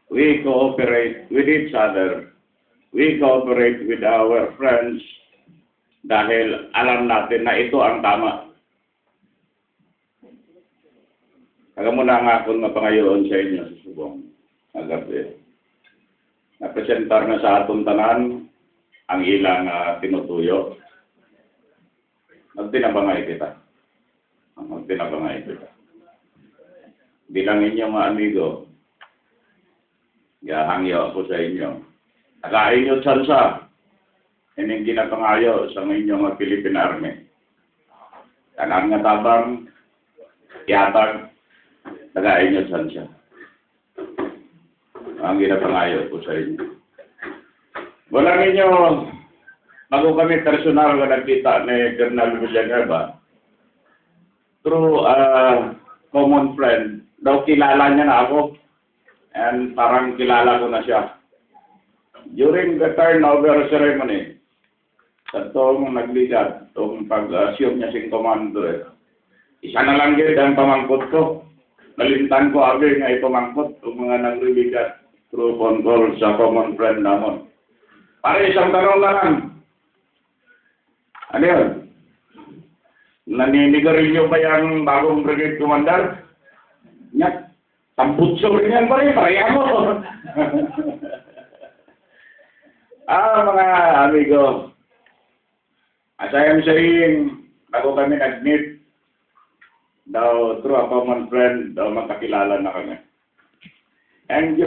We cooperate with each other. We cooperate with our friends dahil alam natin na ito ang tama. Kaya muna nga akong mapangayoon sa inyo sa subong agabi. Napresentar na sa atong tanan ang ilang tinutuyo. Magtinabangay kita. Magtinabangay kita. Bilang inyong mga amigo, gahangyo ako sa inyo. Nakain nyo sansa. Ining ginapangayo sa inyong mga Philippine Army. Kanang nga tabang, yatag, nakain nyo sansa. Ang ginapangayo ko sa inyo. Wala ninyo, bago kami personal na nagkita ni Colonel Villanueva, through a common friend, daw kilala niya na ako, and parang kilala ko na siya. During the turnover ceremony, sa itong nagligat, itong pag-assume niya sing commander, isa na lang yun ang pamangkot ko. Nalintan ko abi nga ipamangkot itong mga nagligat through phone call sa common friend namon. Para isang tanong na lang. Ano yun? Naninigarilyo ba yung bagong brigade commander? Nyak, tamputso rin yan pa rin, pareha mo. Mga amigo, as I am saying, bago kami nag-meet, daw through a common friend, daw magkakilala na kami. And